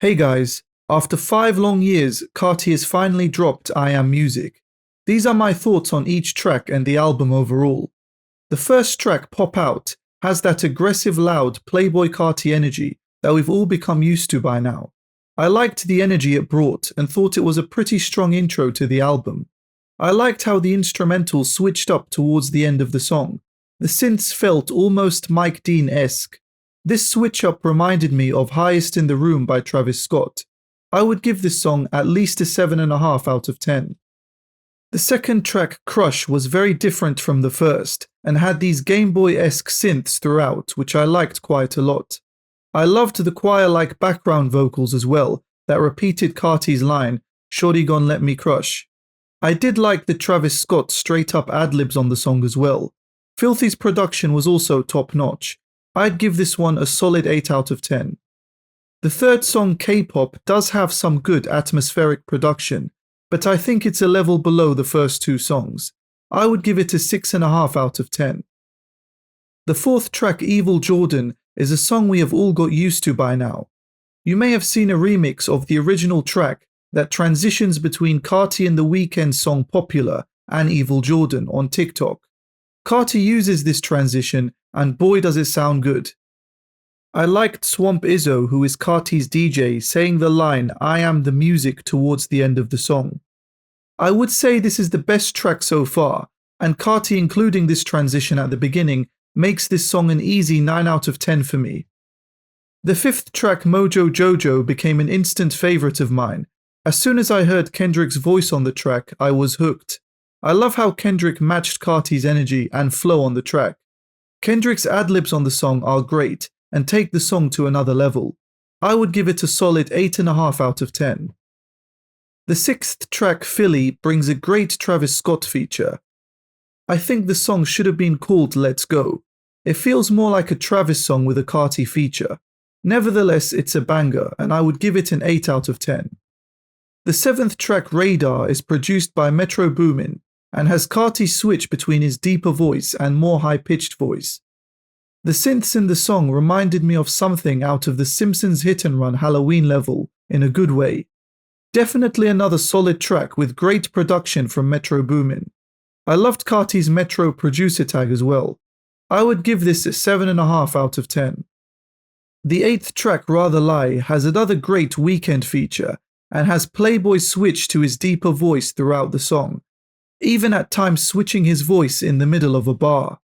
Hey guys, after 5 long years, Carti has finally dropped I Am Music. These are my thoughts on each track and the album overall. The first track, Pop Out, has that aggressive loud Playboi Carti energy that we've all become used to by now. I liked the energy it brought and thought it was a pretty strong intro to the album. I liked how the instrumental switched up towards the end of the song. The synths felt almost Mike Dean-esque. This switch up reminded me of Highest in the Room by Travis Scott. I would give this song at least a 7.5 out of 10. The second track, Crush, was very different from the first and had these Game Boy-esque synths throughout, which I liked quite a lot. I loved the choir-like background vocals as well that repeated Carti's line, "Shorty gon' let me crush." I did like the Travis Scott straight-up ad-libs on the song as well. Filthy's production was also top-notch. I'd give this one a solid 8 out of 10. The third song, K-pop, does have some good atmospheric production, but I think it's a level below the first two songs. I would give it a 6.5 out of 10. The fourth track, Evil Jordan, is a song we have all got used to by now. You may have seen a remix of the original track that transitions between Carti and The Weeknd's song Popular and Evil Jordan on TikTok. Carti uses this transition and boy does it sound good. I liked Swamp Izzo, who is Carti's DJ, saying the line "I am the music" towards the end of the song. I would say this is the best track so far, and Carti including this transition at the beginning makes this song an easy 9 out of 10 for me. The fifth track, MOJO JOJO, became an instant favorite of mine. As soon as I heard Kendrick's voice on the track, I was hooked. I love how Kendrick matched Carti's energy and flow on the track. Kendrick's ad-libs on the song are great and take the song to another level. I would give it a solid 8.5 out of 10. The sixth track, Philly, brings a great Travis Scott feature. I think the song should have been called Let's Go. It feels more like a Travis song with a Carti feature. Nevertheless, it's a banger and I would give it an 8 out of 10. The seventh track, Radar, is produced by Metro Boomin and has Carti switch between his deeper voice and more high-pitched voice. The synths in the song reminded me of something out of the Simpsons hit and run Halloween level in a good way. Definitely another solid track with great production from Metro Boomin. I loved Carti's Metro producer tag as well. I would give this a 7.5 out of 10. The eighth track, Rather Lie, has another great Weeknd feature and has Playboi switch to his deeper voice throughout the song, even at times switching his voice in the middle of a bar.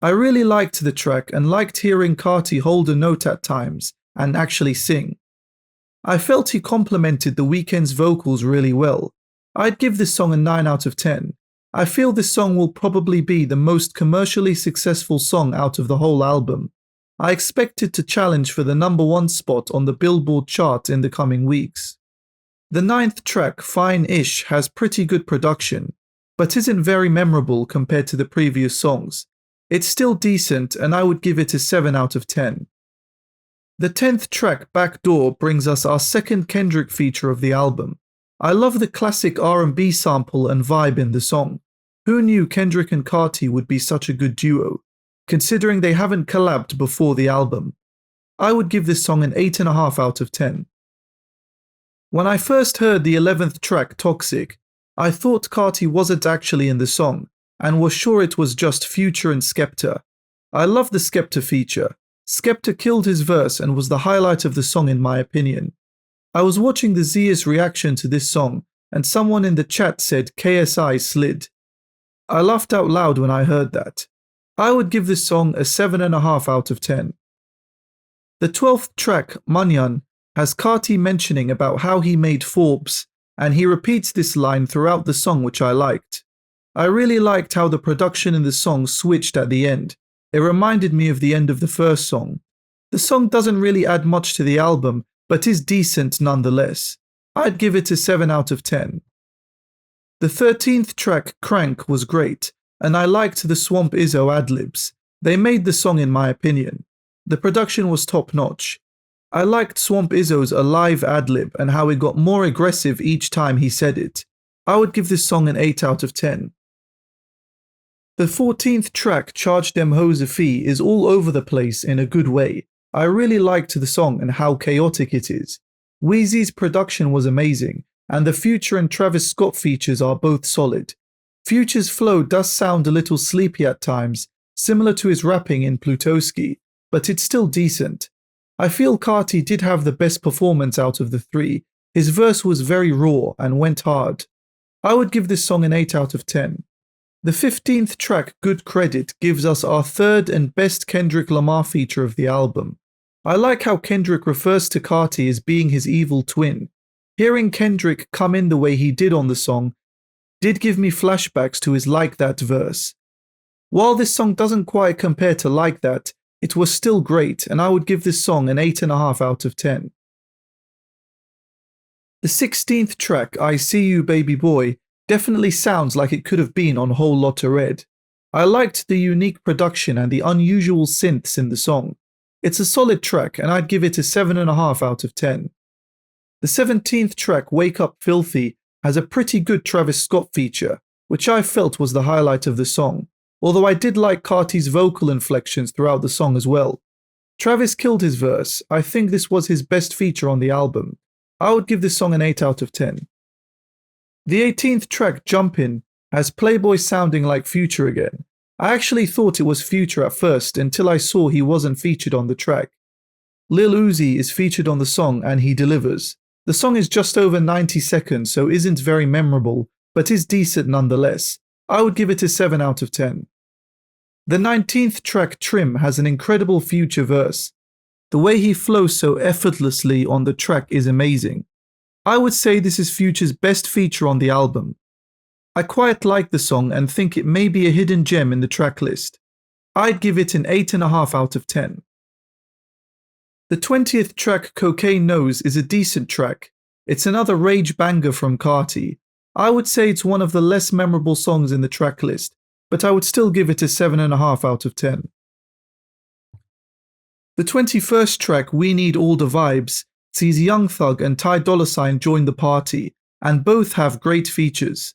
I really liked the track and liked hearing Carti hold a note at times and actually sing. I felt he complemented The Weeknd's vocals really well. I'd give this song a 9 out of 10. I feel this song will probably be the most commercially successful song out of the whole album. I expect it to challenge for the #1 spot on the Billboard chart in the coming weeks. The ninth track, Fine-ish, has pretty good production, but isn't very memorable compared to the previous songs. It's still decent and I would give it a 7 out of 10. The 10th track, Backdoor, brings us our second Kendrick feature of the album. I love the classic R&B sample and vibe in the song. Who knew Kendrick and Carti would be such a good duo, considering they haven't collabed before the album. I would give this song an 8.5 out of 10. When I first heard the 11th track, Toxic, I thought Carti wasn't actually in the song and was sure it was just Future and Skepta. I love the Skepta feature. Skepta killed his verse and was the highlight of the song in my opinion. I was watching the Zia's reaction to this song and someone in the chat said KSI slid. I laughed out loud when I heard that. I would give this song a 7.5 out of 10. The 12th track, MUNYUN, has Carti mentioning about how he made Forbes, and he repeats this line throughout the song, which I liked. I really liked how the production in the song switched at the end. It reminded me of the end of the first song. The song doesn't really add much to the album, but is decent nonetheless. I'd give it a 7 out of 10. The 13th track, Crank, was great, and I liked the Swamp Izzo ad-libs. They made the song in my opinion. The production was top-notch. I liked Swamp Izzo's Alive ad-lib and how it got more aggressive each time he said it. I would give this song an 8 out of 10. The 14th track, Charge Dem Hoes a Fee, is all over the place in a good way. I really liked the song and how chaotic it is. WEEZY's production was amazing, and the Future and Travis Scott features are both solid. Future's flow does sound a little sleepy at times, similar to his rapping in Plutoski, but it's still decent. I feel Carti did have the best performance out of the three. His verse was very raw and went hard. I would give this song an 8 out of 10. The 15th track, Good Credit, gives us our third and best Kendrick Lamar feature of the album. I like how Kendrick refers to Carti as being his evil twin. Hearing Kendrick come in the way he did on the song did give me flashbacks to his Like That verse. While this song doesn't quite compare to Like That, it was still great, and I would give this song an 8.5 out of 10. The 16th track, I See You Baby Boy, definitely sounds like it could have been on Whole Lotta Red. I liked the unique production and the unusual synths in the song. It's a solid track, and I'd give it a 7.5 out of 10. The 17th track, Wake Up Filthy, has a pretty good Travis Scott feature, which I felt was the highlight of the song, although I did like Carti's vocal inflections throughout the song as well. Travis killed his verse. I think this was his best feature on the album. I would give this song an 8 out of 10. The 18th track, Jumpin, has Playboi sounding like Future again. I actually thought it was Future at first until I saw he wasn't featured on the track. Lil Uzi is featured on the song and he delivers. The song is just over 90 seconds, so isn't very memorable, but is decent nonetheless. I would give it a 7 out of 10. The 19th track, Trim, has an incredible Future verse. The way he flows so effortlessly on the track is amazing. I would say this is Future's best feature on the album. I quite like the song and think it may be a hidden gem in the track list. I'd give it an 8.5 out of 10. The 20th track, Cocaine Nose, is a decent track. It's another rage banger from Carti. I would say it's one of the less memorable songs in the track list, but I would still give it a 7.5 out of 10. The 21st track, We Need All the Vibes, sees Young Thug and Ty Dolla $ign join the party, and both have great features.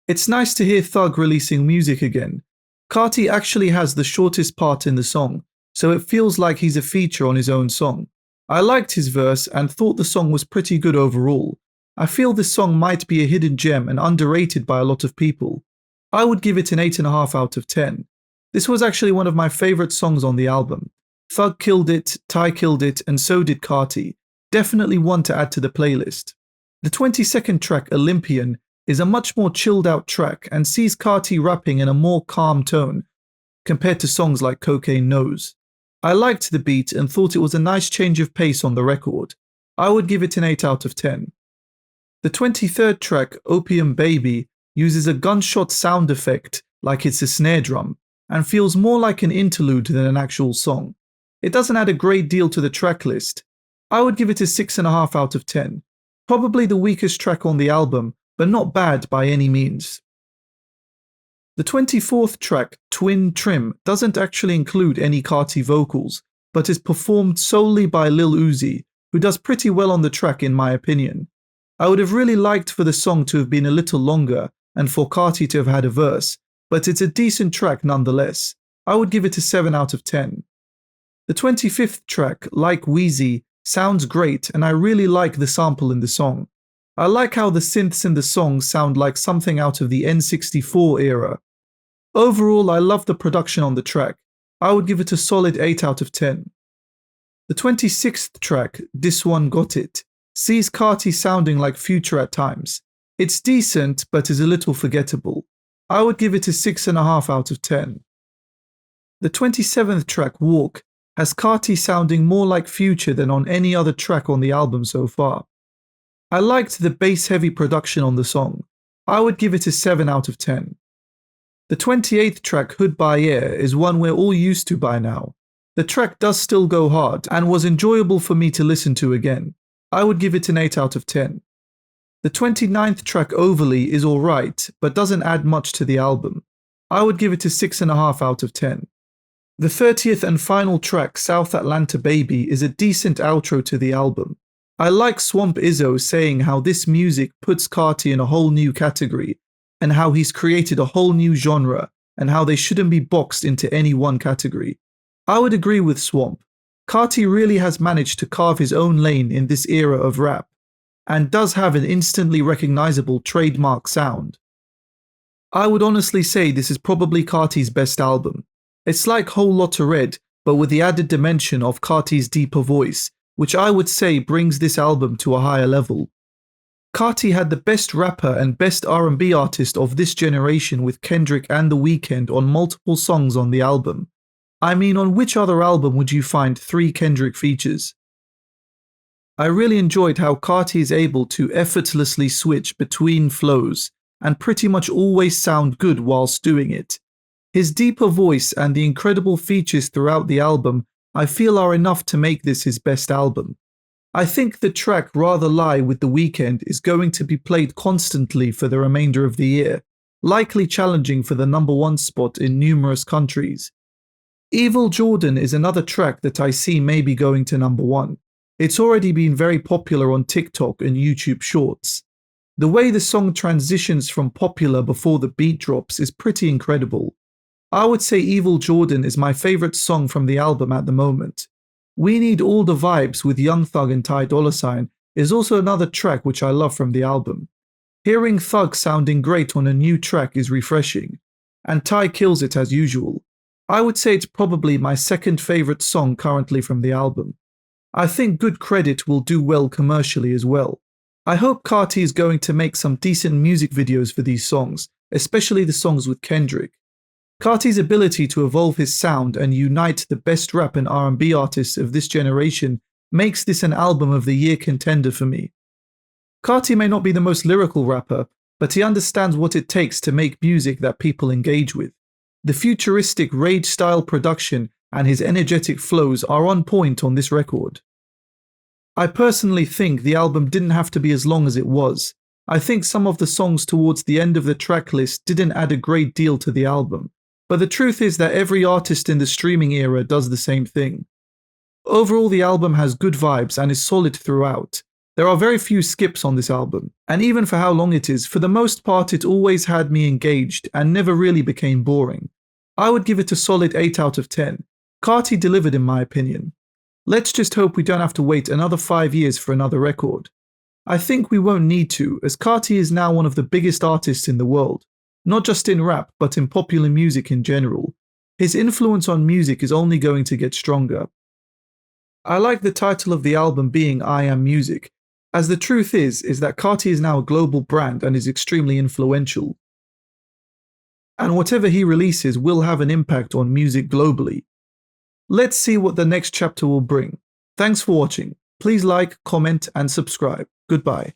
It's nice to hear Thug releasing music again. Carti actually has the shortest part in the song, so it feels like he's a feature on his own song. I liked his verse and thought the song was pretty good overall. I feel this song might be a hidden gem and underrated by a lot of people. I would give it an 8.5 out of 10. This was actually one of my favorite songs on the album. Thug killed it, Ty killed it, and so did Carti. Definitely one to add to the playlist. The 22nd track, Olympian, is a much more chilled out track and sees Carti rapping in a more calm tone compared to songs like Cocaine Nose. I liked the beat and thought it was a nice change of pace on the record. I would give it an 8 out of 10. The 23rd track, Opium Baby, uses a gunshot sound effect like it's a snare drum and feels more like an interlude than an actual song. It doesn't add a great deal to the track list. I would give it a 6.5 out of 10. Probably the weakest track on the album, but not bad by any means. The 24th track, Twin Trim, doesn't actually include any Carti vocals, but is performed solely by Lil Uzi, who does pretty well on the track in my opinion. I would have really liked for the song to have been a little longer and for Carti to have had a verse, but it's a decent track nonetheless. I would give it a 7 out of 10. The 25th track, Like WEEZY, sounds great and I really like the sample in the song. I like how the synths in the song sound like something out of the N64 era. Overall, I love the production on the track. I would give it a solid 8 out of 10. The 26th track, This One Got It, sees Carti sounding like Future at times. It's decent, but is a little forgettable. I would give it a 6.5 out of 10. The 27th track, Walk, has Carti sounding more like Future than on any other track on the album so far. I liked the bass-heavy production on the song. I would give it a 7 out of 10. The 28th track, HOODBYAIR, is one we're all used to by now. The track does still go hard and was enjoyable for me to listen to again. I would give it an 8 out of 10. The 29th track, Overly, is alright, but doesn't add much to the album. I would give it a 6.5 out of 10. The 30th and final track, South Atlanta Baby, is a decent outro to the album. I like Swamp Izzo saying how this music puts Carti in a whole new category, and how he's created a whole new genre, and how they shouldn't be boxed into any one category. I would agree with Swamp. Carti really has managed to carve his own lane in this era of rap. and does have an instantly recognizable trademark sound. I would honestly say this is probably Carti's best album. It's like Whole Lotta Red, but with the added dimension of Carti's deeper voice, which I would say brings this album to a higher level. Carti had the best rapper and best R&B artist of this generation with Kendrick and The Weeknd on multiple songs on the album. I mean, on which other album would you find 3 Kendrick features? I really enjoyed how Carti is able to effortlessly switch between flows and pretty much always sound good whilst doing it. His deeper voice and the incredible features throughout the album I feel are enough to make this his best album. I think the track Rather Lie with The Weeknd is going to be played constantly for the remainder of the year, likely challenging for the #1 spot in numerous countries. Evil Jordan is another track that I see maybe going to #1. It's already been very popular on TikTok and YouTube Shorts. The way the song transitions from popular before the beat drops is pretty incredible. I would say Evil Jordan is my favorite song from the album at the moment. We Need All the Vibes with Young Thug and Ty Dolla $ign is also another track which I love from the album. Hearing Thug sounding great on a new track is refreshing, and Ty kills it as usual. I would say it's probably my second favorite song currently from the album. I think Good Credit will do well commercially as well. I hope Carti is going to make some decent music videos for these songs, especially the songs with Kendrick. Carti's ability to evolve his sound and unite the best rap and R&B artists of this generation makes this an album of the year contender for me. Carti may not be the most lyrical rapper, but he understands what it takes to make music that people engage with. The futuristic rage-style production and his energetic flows are on point on this record. I personally think the album didn't have to be as long as it was. I think some of the songs towards the end of the track list didn't add a great deal to the album. But the truth is that every artist in the streaming era does the same thing. Overall, the album has good vibes and is solid throughout. There are very few skips on this album, and even for how long it is, for the most part it always had me engaged and never really became boring. I would give it a solid 8 out of 10. Carti delivered in my opinion. Let's just hope we don't have to wait another 5 years for another record. I think we won't need to, as Carti is now one of the biggest artists in the world. Not just in rap, but in popular music in general. His influence on music is only going to get stronger. I like the title of the album being I Am Music, as the truth is that Carti is now a global brand and is extremely influential. And whatever he releases will have an impact on music globally. Let's see what the next chapter will bring. Thanks for watching. Please like, comment, and subscribe. Goodbye.